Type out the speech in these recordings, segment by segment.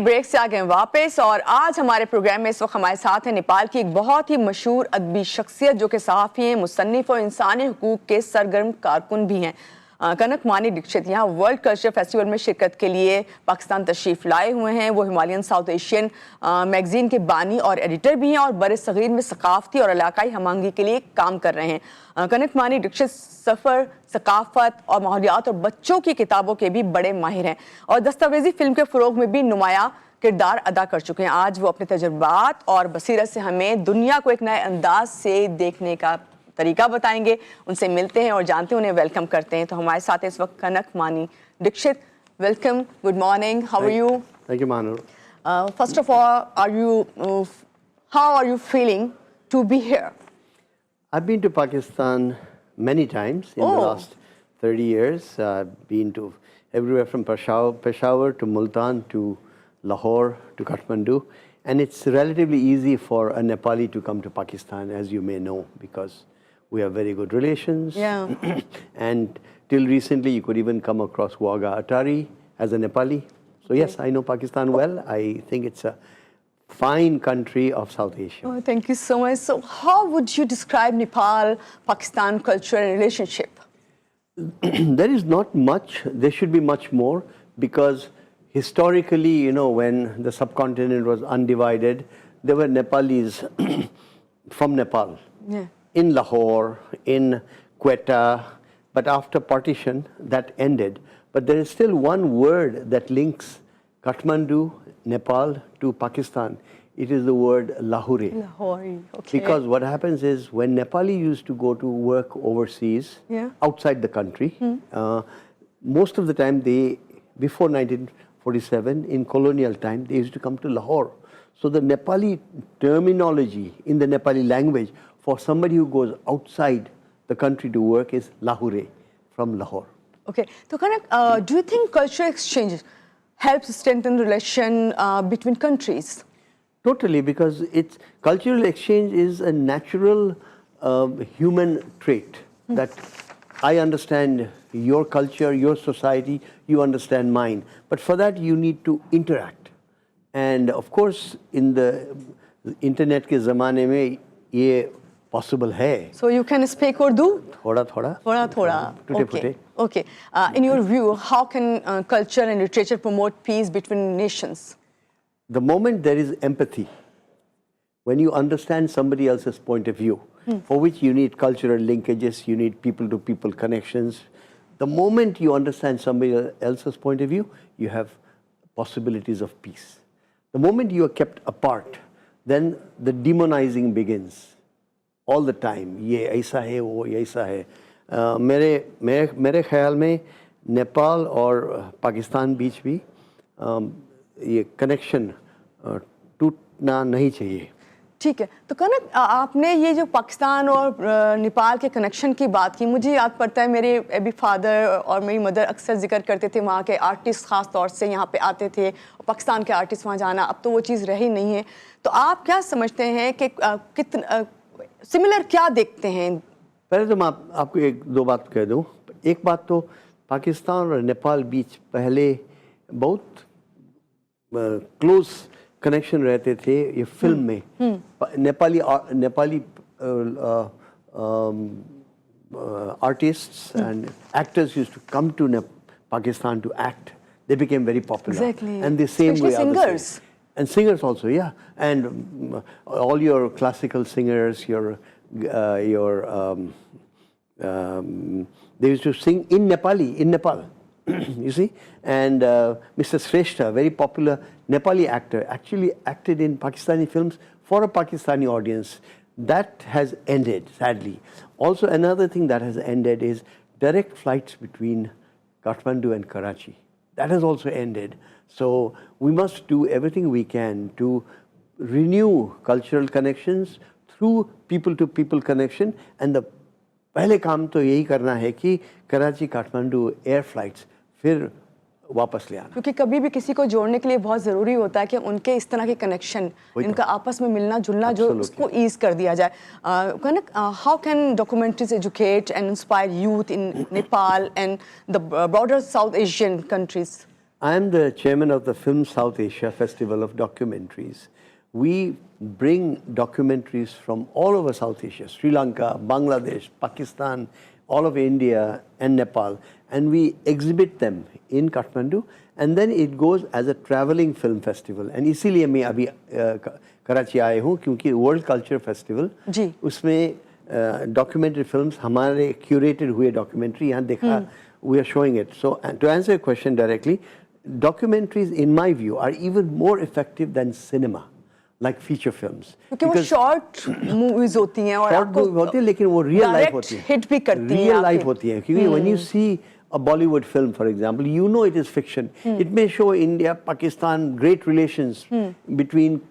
Break से आ गए वापस और आज हमारे प्रोग्राम में इस वक्त हमारे साथ है नेपाल की एक बहुत ही मशहूर अदबी शख्सियत जो कि सहाफ़ी हैं, मुसन्निफ़ और इंसानी हुकूक के सरगर्म कारकुन भी हैं। कनक दीक्षित यहाँ वर्ल्ड कल्चर फेस्टिवल में शिरकत के लिए पाकिस्तान तशरीफ़ लाए हुए हैं। वो हिमालयन साउथ एशियन मैगज़ीन के बानी और एडिटर भी हैं और बर सग़ीर में सकाफ़ती और इलाकाई हमआहंगी के लिए काम कर रहे हैं। कनक दीक्षित सफ़र, सकाफ़त और माहौलियात और बच्चों की किताबों के भी बड़े माहिर हैं और दस्तावेज़ी फ़िल्म के फ़रोग़ में भी नुमाया किरदार अदा कर चुके हैं। आज वो अपने तजुर्बात और बसीरत से हमें दुनिया को एक नए अंदाज से देखने का तरीका बताएंगे। उनसे मिलते हैं और जानते हैं, उन्हें वेलकम करते हैं। तो हमारे साथ इस वक्त Kanak Dixit. Welcome, good morning, how are you? Thank you, Manu. First of all, how are you feeling to be here? I've been to Pakistan many times in the last 30 years. I've been to everywhere from Peshawar to Multan to Lahore to Kathmandu. And it's relatively easy for a Nepali to come to Pakistan, as you may know, because we have very good relations. Yeah. And till recently, you could even come across Wagah Atari as a Nepali. So yes, I know Pakistan well. I think it's a fine country of South Asia. Oh, thank you so much. So how would you describe Nepal-Pakistan culture and relationship? There is not much. There should be much more because historically, you know, when the subcontinent was undivided, there were Nepalis from Nepal. Yeah. In Lahore, in Quetta, but after partition, that ended. But there is still one word that links Kathmandu, Nepal to Pakistan. It is the word Lahore. Lahore, okay. Because what happens is when Nepali used to go to work overseas, outside the country, most of the time before 1947, in colonial time, they used to come to Lahore. So the Nepali terminology in the Nepali language for somebody who goes outside the country to work is Lahore, from Lahore. Okay. So Kanak, do you think cultural exchange helps strengthen relation between countries? Totally, because cultural exchange is a natural human trait that I understand your culture, your society, you understand mine. But for that, you need to interact. And of course, in the internet ke zamane mein, ye possible hai. So you can speak Urdu? Thoda thoda. Thoda thoda. Okay. Okay. In your view, how can culture and literature promote peace between nations? The moment there is empathy, when you understand somebody else's point of view, for which you need cultural linkages, you need people-to-people connections. The moment you understand somebody else's point of view, you have possibilities of peace. The moment you are kept apart, then the demonizing begins. All the time, ये ऐसा है, वो ऐसा है. मेरे ख्याल में नेपाल और पाकिस्तान बीच भी ये कनेक्शन टूटना नहीं चाहिए. ठीक है. तो कनक, आपने ये जो पाकिस्तान और नेपाल के कनेक्शन की बात की, मुझे याद पड़ता है मेरे अभी फादर और मेरी मदर अक्सर जिक्र करते थे वहाँ के आर्टिस्ट ख़ास तौर से यहाँ पे आते थे और पाकिस्तान के आर्टिस्ट वहाँ जाना. अब तो वो चीज़ रही नहीं है. तो आप क्या समझते हैं कि कितना सिमिलर क्या देखते हैं? पहले तो मैं आपको एक दो बात कह दूँ. एक बात तो पाकिस्तान और नेपाल बीच पहले बहुत क्लोज कनेक्शन रहते थे ये फिल्म में. Nepali artists and actors used to come to Pakistan to act. They became very popular. Exactly. And the same especially way singers. And singers also, yeah. And all your classical singers, they used to sing in Nepali, in Nepal. You see? And Mr. Shrestha, very popular Nepali actor, actually acted in Pakistani films for a Pakistani audience. That has ended, sadly. Also, another thing that has ended is direct flights between Kathmandu and Karachi. That has also ended. So we must do everything we can to renew cultural connections through people-to-people connection. And the पहले काम तो यही करना है कि Karachi Kathmandu air flights फिर वापस ले आना. क्योंकि कभी भी किसी को जोड़ने के लिए बहुत ज़रूरी होता है कि उनके इस तरह के कनेक्शन, इनका आपस में मिलना जुलना जो उसको ईज कर दिया जाए. Kanak, how can documentaries educate and inspire youth in Nepal and the broader South Asian countries? I am the chairman of the Film South Asia Festival of Documentaries. We bring documentaries from all over South Asia, Sri Lanka, Bangladesh, Pakistan, all of India and Nepal, and we exhibit them in Kathmandu, and then it goes as a traveling film festival. And इसीलिए मैं अभी कराची आया हूँ क्योंकि World Culture Festival उसमें documentary films हमारे curated हुए documentary यहाँ देखा, we are showing it. So to answer your question directly, documentaries in my view are even more effective than cinema, like feature films. क्योंकि वो short movies होती हैं और short movies होती हैं लेकिन वो real life होती हैं, hit भी करती हैं, real life होती हैं क्योंकि when you see a Bollywood film, for example, you know it is fiction. It may show India, Pakistan, great relations between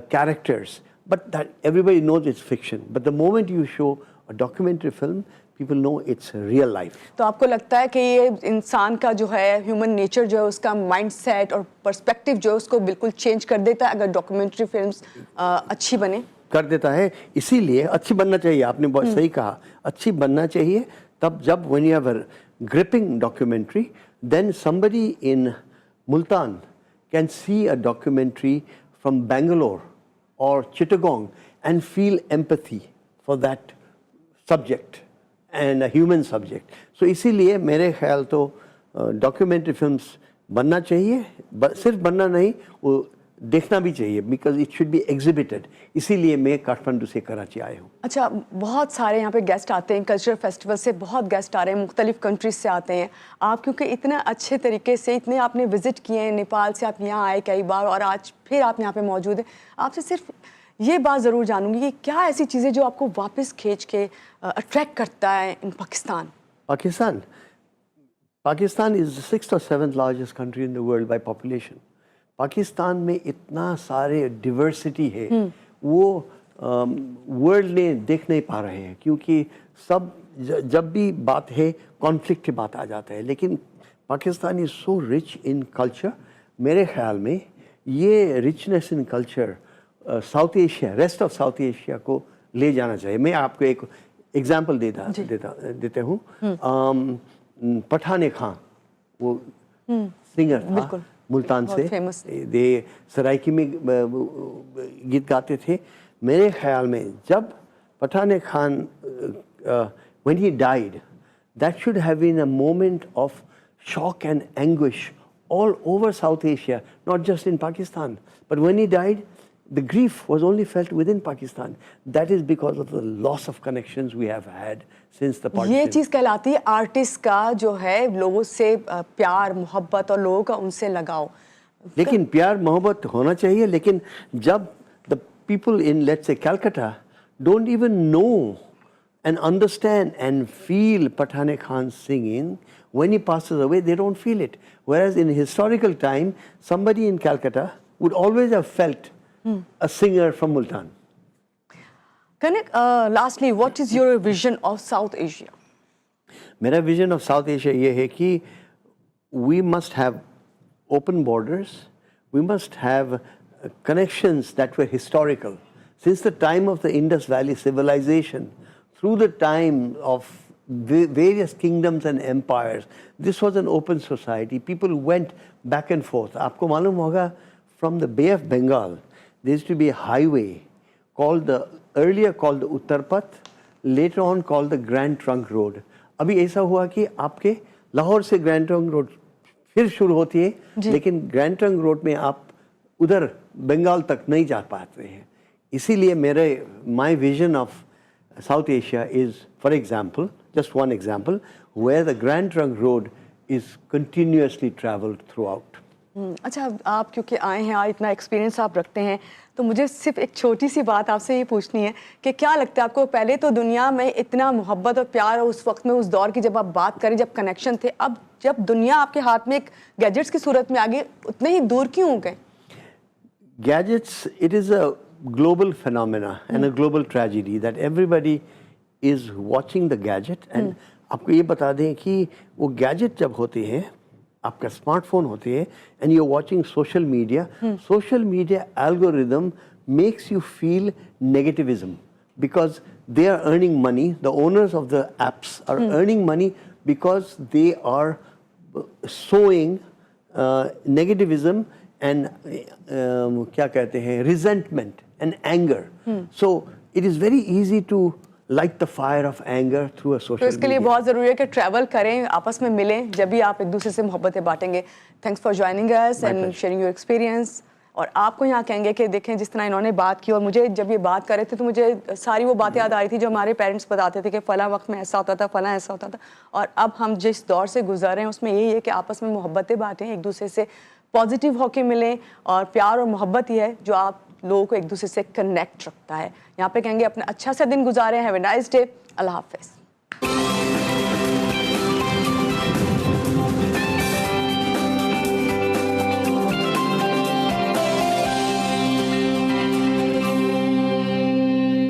characters, but that everybody knows it's fiction. But the moment you show a documentary film, people know it's real life. तो आपको लगता है कि ये इंसान का जो है ह्यूमन नेचर जो है उसका माइंडसेट और पर्सपेक्टिव जो है उसको बिल्कुल चेंज कर देता है अगर डॉक्यूमेंट्री फिल्म्स अच्छी बने? कर देता है, इसीलिए अच्छी बनना चाहिए. आपने बहुत सही कहा, अच्छी बनना चाहिए. तब जब when you have a gripping documentary, then somebody in Multan can see a documentary from Bangalore or Chittagong and feel empathy for that subject and a human subject. So इसीलिए मेरे ख्याल तो documentary films बनना चाहिए, सिर्फ बनना नहीं, वो देखना भी चाहिए because it should be exhibited. इसीलिए मैं काठमांडू से कराची आया हूँ. अच्छा, बहुत सारे यहाँ पे गेस्ट आते हैं, कल्चरल फेस्टिवल से बहुत गेस्ट आ रहे हैं, मुख्तलिफ कंट्रीज से आते हैं. आप क्योंकि इतने अच्छे तरीके से इतने आपने विजिट किए हैं, नेपाल से आप यहाँ आए कई बार और आज फिर आप यहाँ पे मौजूद हैं, आपसे सिर्फ ये बात ज़रूर जानूंगी कि क्या ऐसी चीज़ें जो आपको वापस खींच के अट्रैक्ट करता है इन Pakistan? Pakistan is the 6th or 7th largest country in the world by population. Pakistan में इतना सारे डिवर्सिटी है, वो वर्ल्ड ने देख नहीं पा रहे हैं क्योंकि सब जब भी बात है कॉन्फ्लिक्ट की बात आ जाता है. लेकिन Pakistan is so rich in culture. मेरे ख्याल में ये richness in culture south Asia, rest of south Asia को ले जाना चाहिए. मैं आपको एक एग्जांपल देता हूँ. पठान खां, वो सिंगर था मुल्तान से, दे सराइकी में गीत गाते थे. मेरे ख्याल में जब Pathan Khan when he died, that should have been a moment of shock and anguish all over South Asia, not just in Pakistan. But when he died, the grief was only felt within Pakistan. That is because of the loss of connections we have had since the partition. ये चीज़ कहलाती है artist का जो है लोगों से प्यार मोहब्बत और लोगों का उनसे लगाव. लेकिन प्यार मोहब्बत होना चाहिए, लेकिन जब the people in, let's say, Calcutta don't even know and understand and feel Pathan Khan singing, when he passes away, they don't feel it. Whereas in historical time, somebody in Calcutta would always have felt a singer from Multan. Kanak, lastly, what is your vision of South Asia? मेरा vision of South Asia ये है कि we must have open borders, we must have connections that were historical. Since the time of the Indus Valley civilization, through the time of various kingdoms and empires, this was an open society. People went back and forth. आपको मालूम होगा, from the Bay of Bengal, there used to be a highway earlier called the Uttarpat, later on called the Grand Trunk Road. अभी ऐसा हुआ कि आपके लाहौर से Grand Trunk Road फिर शुरू होती है, लेकिन Grand Trunk Road में आप उधर बंगाल तक नहीं जा पाते हैं. इसीलिए my vision of South Asia is, for example, just one example, where the Grand Trunk Road is continuously traveled throughout. अच्छा, आप क्योंकि आए हैं और इतना एक्सपीरियंस आप रखते हैं, तो मुझे सिर्फ एक छोटी सी बात आपसे ये पूछनी है कि क्या लगता है आपको, पहले तो दुनिया में इतना मोहब्बत और प्यार उस वक्त में, उस दौर की जब आप बात करें, जब कनेक्शन थे, अब जब दुनिया आपके हाथ में एक गैजेट्स की सूरत में आ गई, उतने ही दूर क्यों हो गए? Gadgets, it is a global phenomena and a global tragedy that everybody is watching the gadget. And आपको ये बता दें कि वो गैजेट जब होते हैं, आपका स्मार्टफोन होते हैं, and you're watching social media algorithm makes you feel negativism because they are earning money. The owners of the apps are earning money because they are sowing negativism and क्या कहते हैं resentment and anger. So it is very easy to light the fire of anger through a तो social इसके लिए media. बहुत ज़रूरी है कि ट्रैवल करें, आपस में मिलें, जब भी आप एक दूसरे से मोहब्बतें बांटेंगे. Thanks for joining us and sharing your experience. और आपको यहाँ कहेंगे कि देखें जिस तरह इन्होंने बात की, और मुझे जब ये बात कर रहे थे तो मुझे सारी वो बातें याद आ रही थी जो हमारे पेरेंट्स बताते थे कि फ़लाँ वक्त में ऐसा होता था, फ़लाँ ऐसा होता था. और अब हम जिस दौर से गुजर रहे हैं उसमें यही है कि आपस में मोहब्बतें बांटें, एक दूसरे से पॉजिटिव होके मिलें. और प्यार और मोहब्बत ही है जो आप लोगों को एक दूसरे से कनेक्ट रखता है. यहाँ पे कहेंगे अपना अच्छा सा दिन गुजारें. Have a nice day. अल्लाह हाफ़िज़.